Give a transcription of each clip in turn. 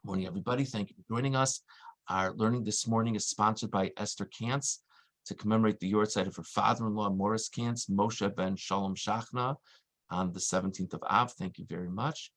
Morning, everybody. Thank you for joining us. Our learning this morning is sponsored by Esther Kantz to commemorate the yortzeit of her father-in-law, Morris Kantz, Moshe ben Shalom Shachna, on the 17th of Av. Thank you very much.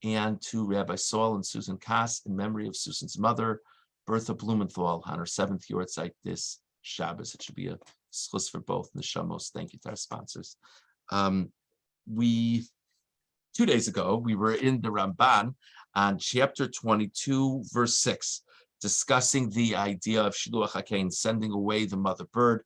And to Rabbi Saul and Susan Kass in memory of Susan's mother, Bertha Blumenthal, on her 7th yortzeit this Shabbos. It should be a schus for both neshamos. Thank you to our sponsors. 2 days ago, we were in the Ramban on chapter 22, verse 6, discussing the idea of Shiluach HaKain, sending away the mother bird.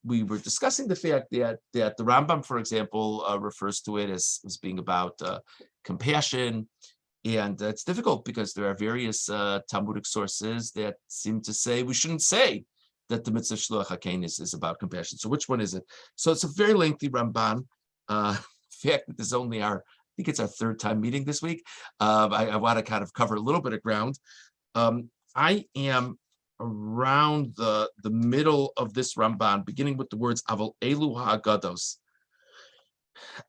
We were discussing the fact that the Rambam, for example, refers to it as being about compassion. And it's difficult because there are various Talmudic sources that seem to say we shouldn't say that the mitzvah Shiluach HaKain is about compassion. So which one is it? So it's a very lengthy Ramban. Fact that this is only I think it's our third time meeting this week. I want to kind of cover a little bit of ground. I am around the middle of this Ramban, beginning with the words Aval Elu Ha'agados.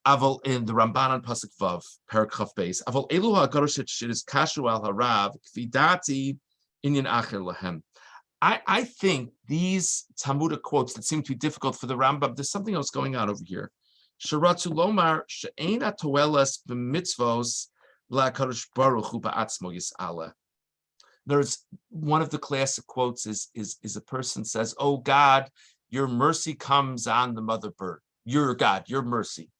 Aval in the Ramban on Pasuk Vav, Parak Chaf Beis. Aval Elu Ha'agados Shidis Kashu Al Harav Kvidati Inyan Acher Lahem. I think these Talmudic quotes that seem to be difficult for the Rambam, there's something else going on over here. Sharatzu lomar she'ena toelas b'mitzvos la'kadosh baruch hu ba'atzmo yis'ala. There's one of the classic quotes is a person says, "Oh God, your mercy comes on the mother bird. Your God, your mercy."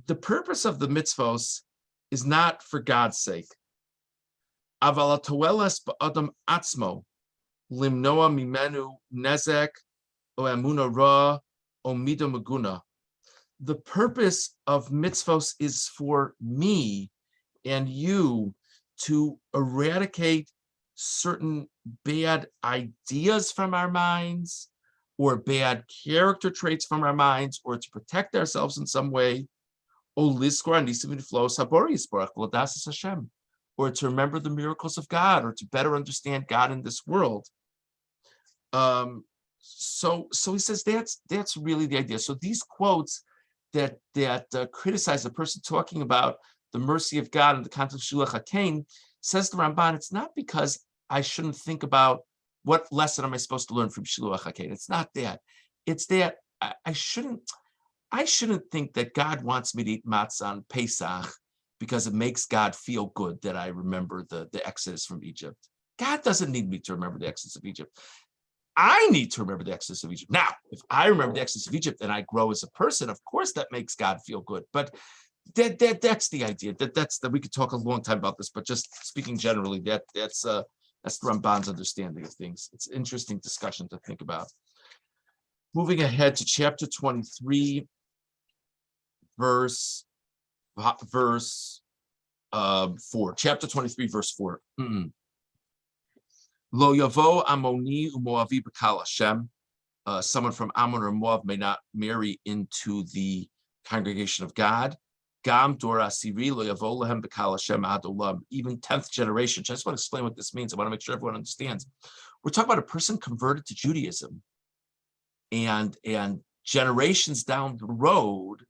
The purpose of the mitzvos is not for God's sake. Aval toelas ba'adam atzmo limnoa mimenu nezek o emuna ra o mida maguna. The purpose of mitzvos is for me and you to eradicate certain bad ideas from our minds or bad character traits from our minds or to protect ourselves in some way, or to remember the miracles of God or to better understand God in this world. So he says that's really the idea. So these quotes that criticize the person talking about the mercy of God in the context of Shiluach HaKain, says the Ramban, it's not because I shouldn't think about what lesson am I supposed to learn from Shiluach HaKain. It's not that. It's that I shouldn't think that God wants me to eat matzah on Pesach because it makes God feel good that I remember the Exodus from Egypt. God doesn't need me to remember the Exodus of Egypt. I need to remember the Exodus of Egypt. Now, if I remember the Exodus of Egypt and I grow as a person, of course that makes God feel good. But that's the idea. That's we could talk a long time about this, but just speaking generally, that's the Ramban's understanding of things. It's an interesting discussion to think about. Moving ahead to chapter 23, verse 4. Chapter 23, verse 4. Lo yavo Amoni uMoavi b'kal Hashem. Someone from Ammon or Moab may not marry into the congregation of God. Gam dor asiri lo yavo lehem b'kal Hashem ad olam. Even 10th generation. I just want to explain what this means. I want to make sure everyone understands. We're talking about a person converted to Judaism, and generations down the road,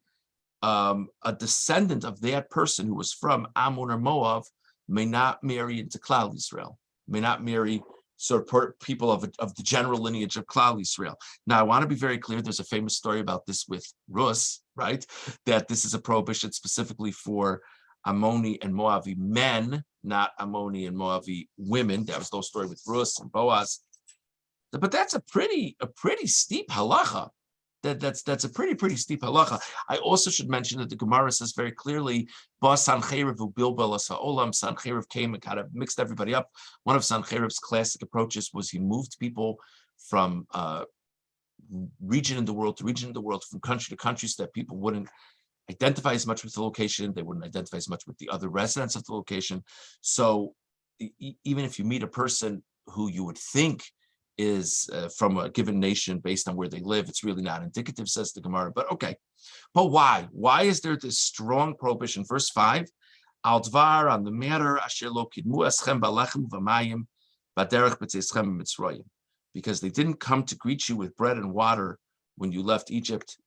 a descendant of that person who was from Ammon or Moab may not marry into Klal Yisrael. May not marry sort of people of the general lineage of Klal Yisrael. Now, I want to be very clear. There's a famous story about this with Rus, right? That this is a prohibition specifically for Ammoni and Moavi men, not Ammoni and Moavi women. That was the whole story with Rus and Boaz. But that's a pretty steep halacha. That's a pretty steep halacha. I also should mention that the Gemara says very clearly, Ba Sancheriv u'Bilbel Olam. Sancheriv came and kind of mixed everybody up. One of Sancheriv's classic approaches was he moved people from region in the world to region in the world, from country to country, so that people wouldn't identify as much with the location. They wouldn't identify as much with the other residents of the location. So even if you meet a person who you would think is from a given nation based on where they live, it's really not indicative, says the Gemara. But okay, but why? Why is there this strong prohibition? Verse 5, Al dvar, on the matter, asher lo kidmu eschem balechem v'mayim baderech b'tzeschem mitzrayim, because they didn't come to greet you with bread and water when you left Egypt.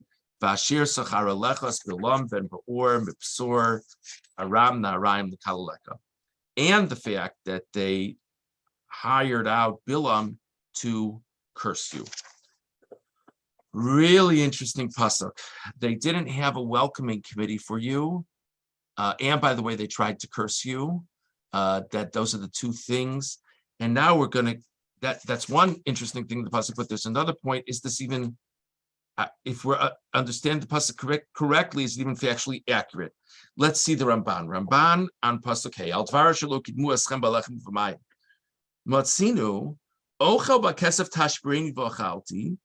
Vashir Sachar Alechas Bilam Ben Beor Mipsor Aram Naraim Kalaleka, and the fact that they hired out Bilam to curse you. Really interesting pasuk. They didn't have a welcoming committee for you, and by the way, they tried to curse you. That those are the two things. And now we're gonna. That's one interesting thing in the pasuk. But there's another point. Is this even? If we understand the pasuk correctly, is it even factually accurate? Let's see the Ramban. Ramban on pasuk Hey. Al dvar shelo kidmu eschem balechem v'mayim. Matzinu ochel bakesef tashbrini v'ochalti.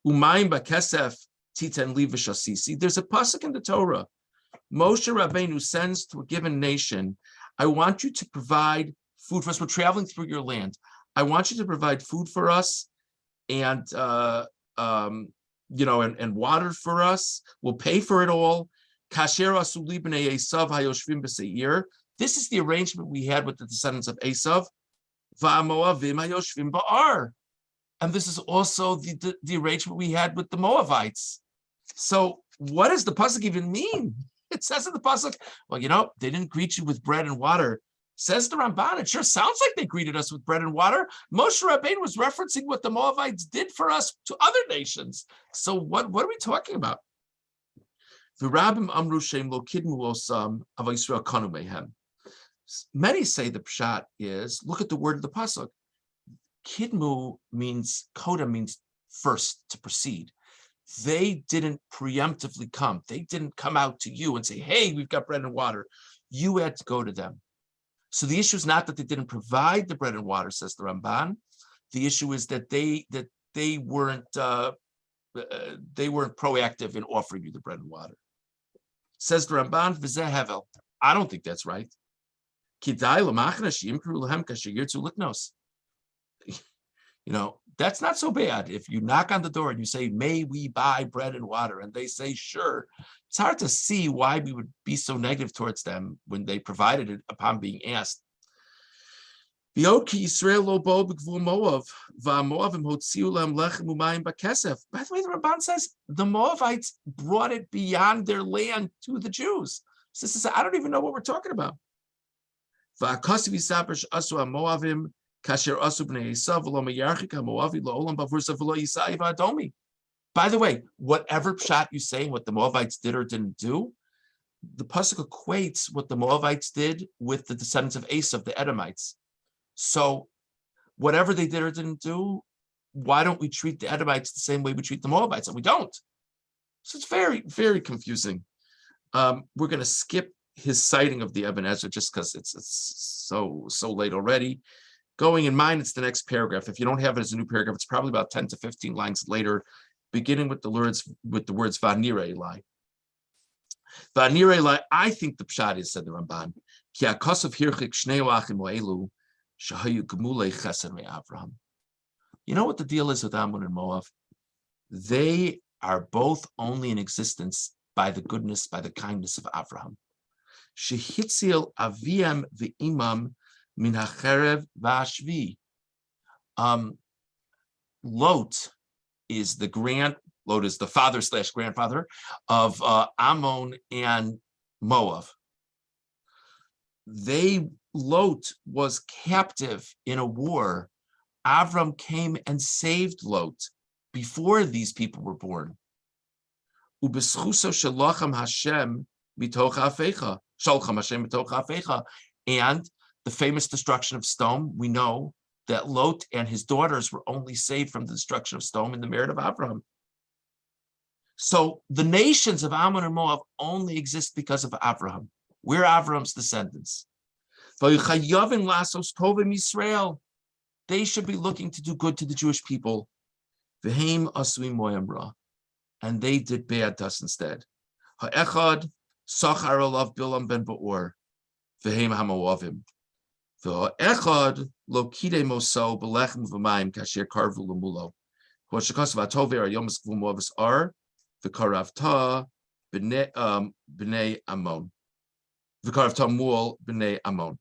Umayim bakesef titen li v'shasisi. There's a pasuk in the Torah. Moshe Rabbeinu sends to a given nation, I want you to provide food for us. We're traveling through your land. I want you to provide food for us and and water for us. We'll pay for it all. This is the arrangement we had with the descendants of Esav. And this is also the arrangement we had with the Moavites. So what does the pasuk even mean? It says in the pasuk, well, they didn't greet you with bread and water. Says the Ramban, it sure sounds like they greeted us with bread and water. Moshe Rabbeinu was referencing what the Moavites did for us to other nations. So what are we talking about? Many say the pshat is, look at the word of the pasuk. Kidmu means, koda means first, to proceed. They didn't preemptively come. They didn't come out to you and say, hey, we've got bread and water. You had to go to them. So the issue is not that they didn't provide the bread and water, says the Ramban. The issue is that they weren't proactive in offering you the bread and water. Says the Ramban, v'zeh hevel. I don't think that's right. Kidai l'machna she'imkru lehem kasher yirtzu liknos. That's not so bad. If you knock on the door and you say, may we buy bread and water? And they say, sure. It's hard to see why we would be so negative towards them when they provided it upon being asked. By the way, the Ramban says the Moavites brought it beyond their land to the Jews. So this is, I don't even know what we're talking about. By the way, whatever pshat you say what the Moavites did or didn't do, the pasuk equates what the Moavites did with the descendants of Esav, the Edomites. So whatever they did or didn't do, why don't we treat the Edomites the same way we treat the Moavites? And we don't. So it's very, very confusing. We're going to skip his citing of the Ibn Ezra just because it's so late already. Going in mind, it's the next paragraph. If you don't have it as a new paragraph, it's probably about 10 to 15 lines later, beginning with the words Vanire Eli. Vanire Eli, I think the pshat is, said the Ramban, Ki ha'kosav hirchik shnei achim ha'elu shahayu gemulei chesed me'Avraham. You know what the deal is with Ammon and Moab? They are both only in existence by the goodness, by the kindness of Avraham. Shehitzil aviem ve'imam min hacherev v'ashvi. Lot is the father/grandfather of Ammon and Moab. Lot was captive in a war. Avram came and saved Lot before these people were born. Ubeschuso shalacham Hashem mitoch ha'afecha. Shalcham Hashem mitoch ha'afecha. And the famous destruction of Sodom, we know that Lot and his daughters were only saved from the destruction of Sodom in the merit of Abraham. So the nations of Ammon and Moab only exist because of Abraham. We're Abraham's descendants. They should be looking to do good to the Jewish people. And they did bad to us instead. Ha'echad sachar alav Bilam ben Beor, v'hem ha'moavim. V'ha'echad lo kidei moso belechem v'mayim kasher karvu lemulo. V'shakasav atover ayomas v'moavis ar, v'karavta b'nei Ammon. V'karavta muol b'nei Ammon.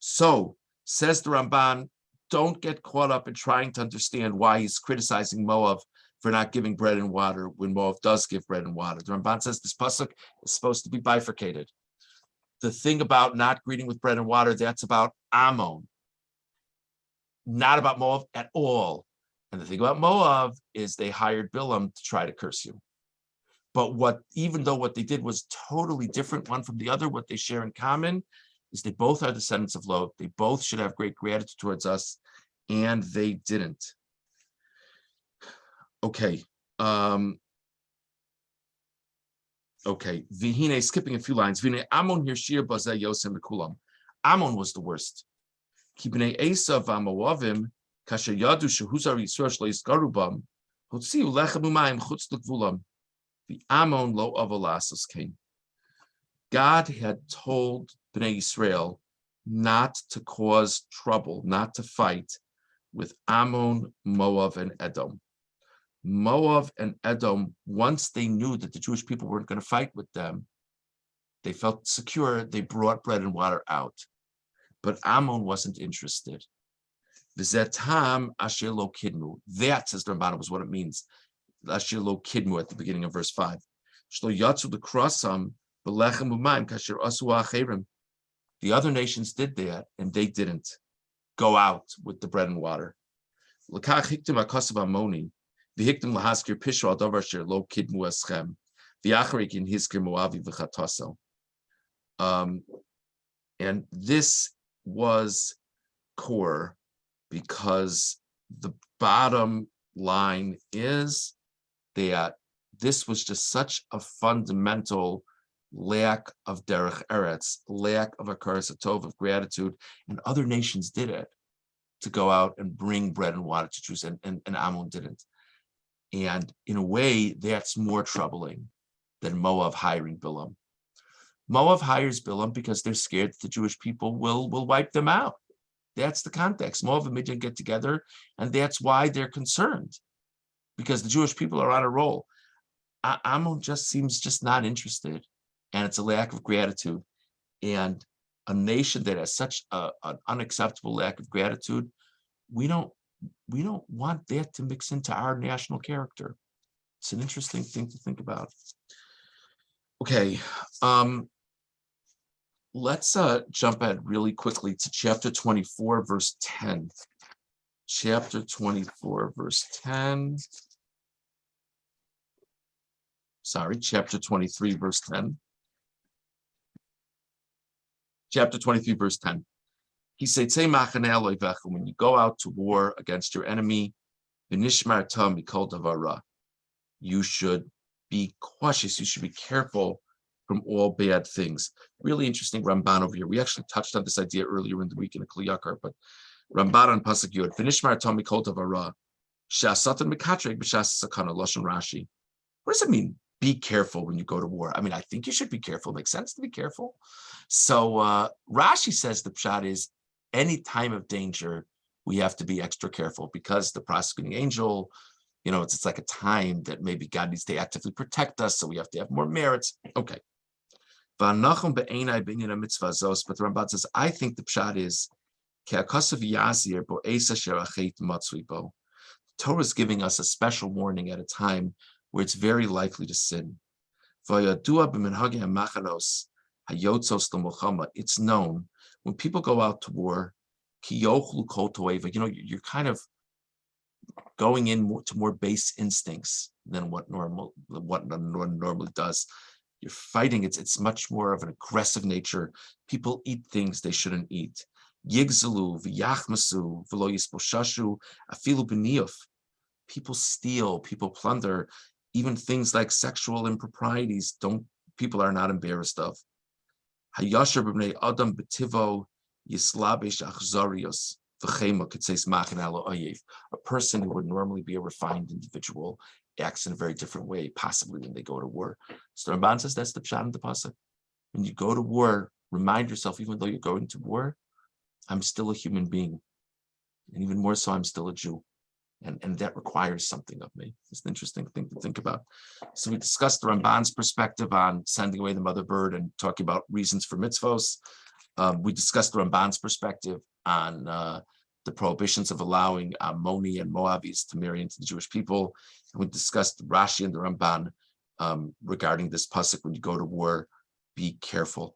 So, says the Ramban, don't get caught up in trying to understand why he's criticizing Moab for not giving bread and water when Moab does give bread and water. The Ramban says this pasuk is supposed to be bifurcated. The thing about not greeting with bread and water, that's about Ammon, not about Moab at all. And the thing about Moab is they hired Bilam to try to curse you. But even though what they did was totally different one from the other, what they share in common is they both are descendants of Lot. They both should have great gratitude towards us, and they didn't. Okay. Okay. Vihine, skipping a few lines. Vihine, Ammon Hirshir Bazeh Yosem Mekulam. Ammon was the worst. Kibnei Esav Amoavim, Kasher Yadu Shehuzar Yisrael Shleis Garubam, Hotziu Lechem Umayim Chutz L'Gvulam. The Ammon lo avolasos came. God had told Bnei Israel not to cause trouble, not to fight with Ammon, Moab, and Edom. Moab and Edom, once they knew that the Jewish people weren't going to fight with them, they felt secure, they brought bread and water out. But Ammon wasn't interested. V'zetam asher lo kidmu. That, says the Ramban, was what it means. Asher lo kidmu at the beginning of verse 5. Shlo yatzu l'krasam b'lechem u'mayim kasher asu ha'acherim. The other nations did that, and they didn't go out with the bread and water. L'kach hiktim ha'kasav amoni, v'hiktim l'haskir pishu al davar asher lo kidmu eschem, v'yacharik in hiskir moavi v'chataso. And this was core because the bottom line is that this was just such a fundamental lack of derech eretz, lack of hakaras hatov, of gratitude, and other nations did it to go out and bring bread and water to Jews, and Ammon didn't. And in a way, that's more troubling than Moab hiring Bilam. Moab hires Bilam because they're scared that the Jewish people will wipe them out. That's the context. Moab and Midian get together, and that's why they're concerned, because the Jewish people are on a roll. Ammon just seems just not interested, and it's a lack of gratitude. And a nation that has such an unacceptable lack of gratitude, we don't want that to mix into our national character. It's an interesting thing to think about. Okay, let's jump ahead really quickly to chapter 24, verse 10. Chapter 24, verse 10. Sorry, chapter 23, verse 10. Chapter 23, verse 10. He said, when you go out to war against your enemy, you should be cautious, you should be careful from all bad things. Really interesting Ramban over here. We actually touched on this idea earlier in the week in a Kli Yakar, but Ramban on Pasuk Yud, V'nishmar tom mikol davara, she'asatan mikatreg b'shas sakana, Lashon Rashi. What does it mean? Be careful when you go to war. I mean, I think you should be careful. It makes sense to be careful. So Rashi says the pshat is any time of danger, we have to be extra careful because the prosecuting angel, it's like a time that maybe God needs to actively protect us, so we have to have more merits. Okay. But the Ramban says, I think the pshat is the Torah is giving us a special warning at a time where it's very likely to sin. It's known when people go out to war, you're kind of going in to more base instincts than what normally does. You're fighting. It's much more of an aggressive nature. People eat things they shouldn't eat. Yigzalu v'yachmasu v'lo yisposhashu afilu b'niyuf. People steal. People plunder. Even things like sexual improprieties. People are not embarrassed of. Hayasher b'nei adam b'tivo yislabesh achzarios. A person who would normally be a refined individual acts in a very different way, possibly when they go to war. So the Ramban says that's the pshat in the pasuk. When you go to war, remind yourself, even though you're going to war, I'm still a human being. And even more so, I'm still a Jew. And that requires something of me. It's an interesting thing to think about. So we discussed the Ramban's perspective on sending away the mother bird and talking about reasons for mitzvos. We discussed the Ramban's perspective on the prohibitions of allowing Ammoni and Moabis to marry into the Jewish people. And we discussed Rashi and the Ramban regarding this pasuk: when you go to war, be careful.